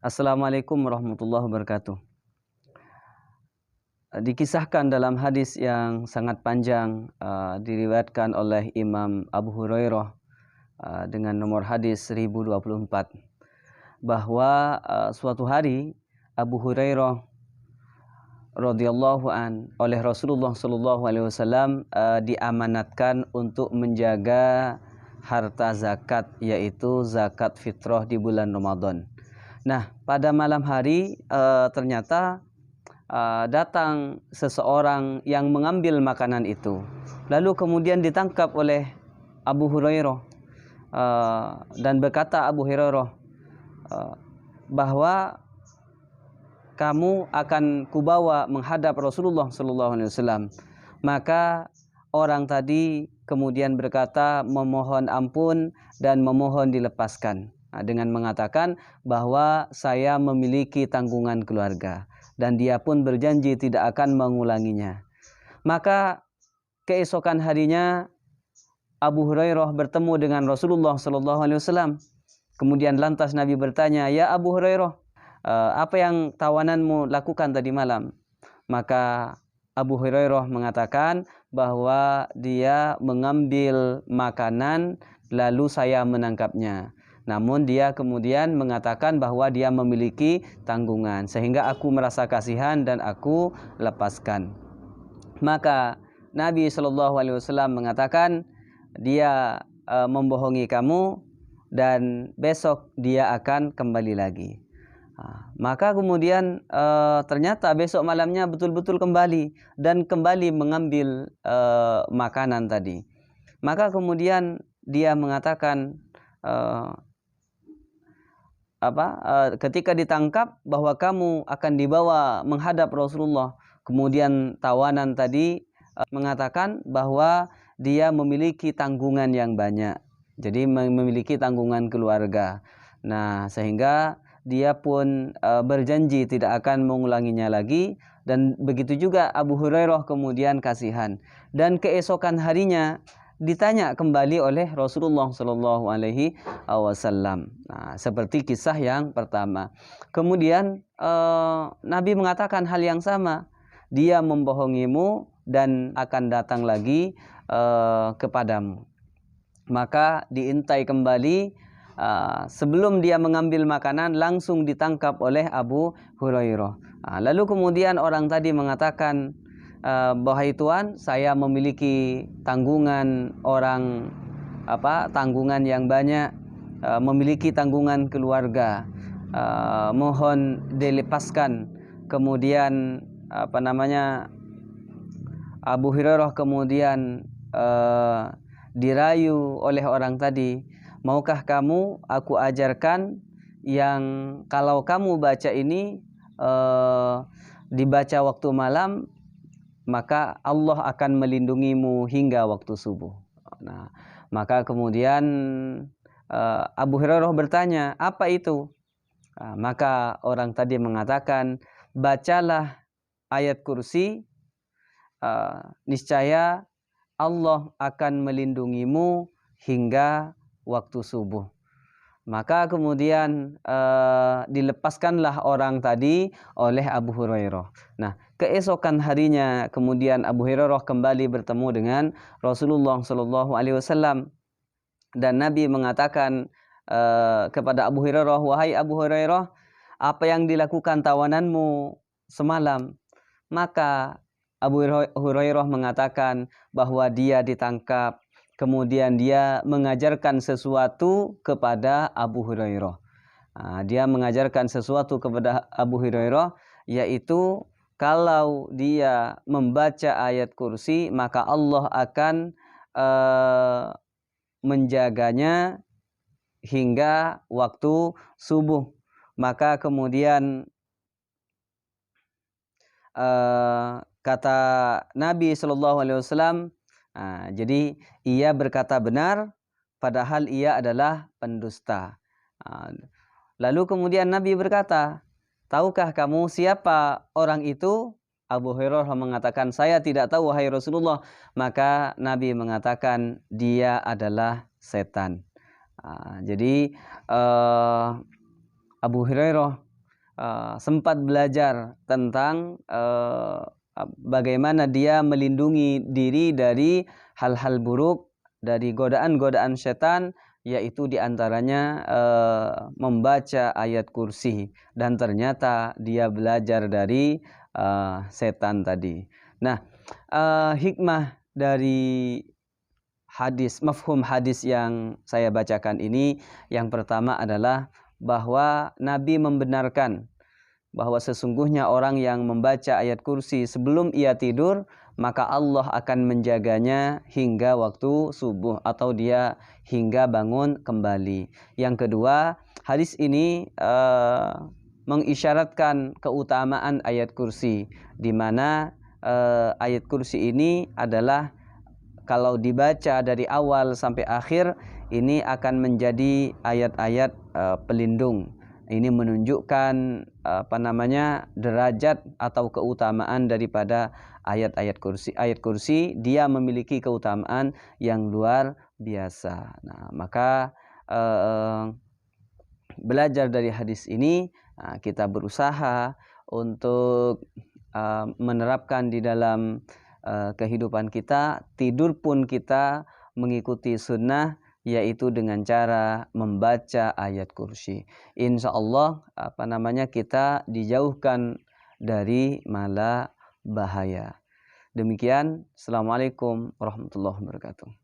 Assalamualaikum warahmatullahi wabarakatuh. Dikisahkan dalam hadis yang sangat panjang, diriwayatkan oleh Imam Abu Hurairah dengan nomor hadis 1024, bahwa suatu hari Abu Hurairah radhiyallahu an oleh Rasulullah sallallahu alaihi wasallam diamanatkan untuk menjaga harta zakat, yaitu zakat fitrah di bulan Ramadan. Nah, pada malam hari ternyata datang seseorang yang mengambil makanan itu. Lalu kemudian ditangkap oleh Abu Hurairah dan berkata Abu Hurairah bahwa kamu akan kubawa menghadap Rasulullah sallallahu alaihi wasallam. Maka orang tadi kemudian berkata memohon ampun dan memohon dilepaskan dengan mengatakan bahwa saya memiliki tanggungan keluarga dan dia pun berjanji tidak akan mengulanginya. Maka keesokan harinya Abu Hurairah bertemu dengan Rasulullah sallallahu alaihi wasallam. Kemudian lantas Nabi bertanya, "Ya Abu Hurairah, apa yang tawananmu lakukan tadi malam?" Maka Abu Hurairah mengatakan bahwa dia mengambil makanan lalu saya menangkapnya. Namun dia kemudian mengatakan bahwa dia memiliki tanggungan, sehingga aku merasa kasihan dan aku lepaskan. Maka Nabi Shallallahu Alaihi Wasallam mengatakan dia membohongi kamu dan besok dia akan kembali lagi. Maka kemudian ternyata besok malamnya betul-betul kembali dan kembali mengambil makanan tadi. Maka kemudian dia mengatakan ketika ditangkap bahwa kamu akan dibawa menghadap Rasulullah. Kemudian tawanan tadi mengatakan bahwa dia memiliki tanggungan yang banyak. Jadi memiliki tanggungan keluarga. Nah, sehingga dia pun berjanji tidak akan mengulanginya lagi. Dan begitu juga Abu Hurairah kemudian kasihan. Dan keesokan harinya ditanya kembali oleh Rasulullah Shallallahu Alaihi Wasallam. Nah, seperti kisah yang pertama. Kemudian Nabi mengatakan hal yang sama. Dia membohongimu dan akan datang lagi kepadamu. Maka diintai kembali. Sebelum dia mengambil makanan langsung ditangkap oleh Abu Hurairah. Lalu kemudian orang tadi mengatakan, "Wahai Tuan, saya memiliki tanggungan tanggungan yang banyak, memiliki tanggungan keluarga, mohon dilepaskan." Kemudian Abu Hurairah kemudian dirayu oleh orang tadi, "Maukah kamu aku ajarkan yang kalau kamu baca ini dibaca waktu malam, maka Allah akan melindungimu hingga waktu subuh." Nah, maka kemudian Abu Hurairah bertanya, "Apa itu?" Maka orang tadi mengatakan, "Bacalah ayat kursi, niscaya Allah akan melindungimu hingga waktu subuh." Maka kemudian dilepaskanlah orang tadi oleh Abu Hurairah. Nah, keesokan harinya kemudian Abu Hurairah kembali bertemu dengan Rasulullah Shallallahu Alaihi Wasallam dan Nabi mengatakan kepada Abu Hurairah, "Wahai Abu Hurairah, apa yang dilakukan tawananmu semalam?" Maka Abu Hurairah mengatakan bahwa dia ditangkap. Kemudian dia mengajarkan sesuatu kepada Abu Hurairah. Dia mengajarkan sesuatu kepada Abu Hurairah, yaitu kalau dia membaca ayat kursi, maka Allah akan menjaganya hingga waktu subuh. Maka kemudian kata Nabi Shallallahu Alaihi Wasallam, jadi ia berkata benar padahal ia adalah pendusta. Lalu kemudian Nabi berkata, "Tahukah kamu siapa orang itu?" Abu Hurairah mengatakan, "Saya tidak tahu wahai Rasulullah." Maka Nabi mengatakan, "Dia adalah setan." Jadi Abu Hurairah sempat belajar tentang bagaimana dia melindungi diri dari hal-hal buruk, dari godaan-godaan setan, yaitu diantaranya membaca ayat kursi, dan ternyata dia belajar dari setan tadi. Nah, hikmah dari mafhum hadis yang saya bacakan ini, yang pertama adalah bahwa Nabi membenarkan bahwa sesungguhnya orang yang membaca ayat kursi sebelum ia tidur, maka Allah akan menjaganya hingga waktu subuh atau dia hingga bangun kembali. Yang kedua, hadis ini mengisyaratkan keutamaan ayat kursi, di mana ayat kursi ini adalah kalau dibaca dari awal sampai akhir, ini akan menjadi ayat-ayat pelindung. Ini menunjukkan derajat atau keutamaan daripada ayat-ayat kursi. Ayat kursi dia memiliki keutamaan yang luar biasa. Nah, maka belajar dari hadis ini, kita berusaha untuk menerapkan di dalam kehidupan kita. Tidur pun kita mengikuti sunnah, yaitu dengan cara membaca ayat kursi. Insya Allah kita dijauhkan dari mala bahaya. Demikian, Assalamualaikum warahmatullahi wabarakatuh.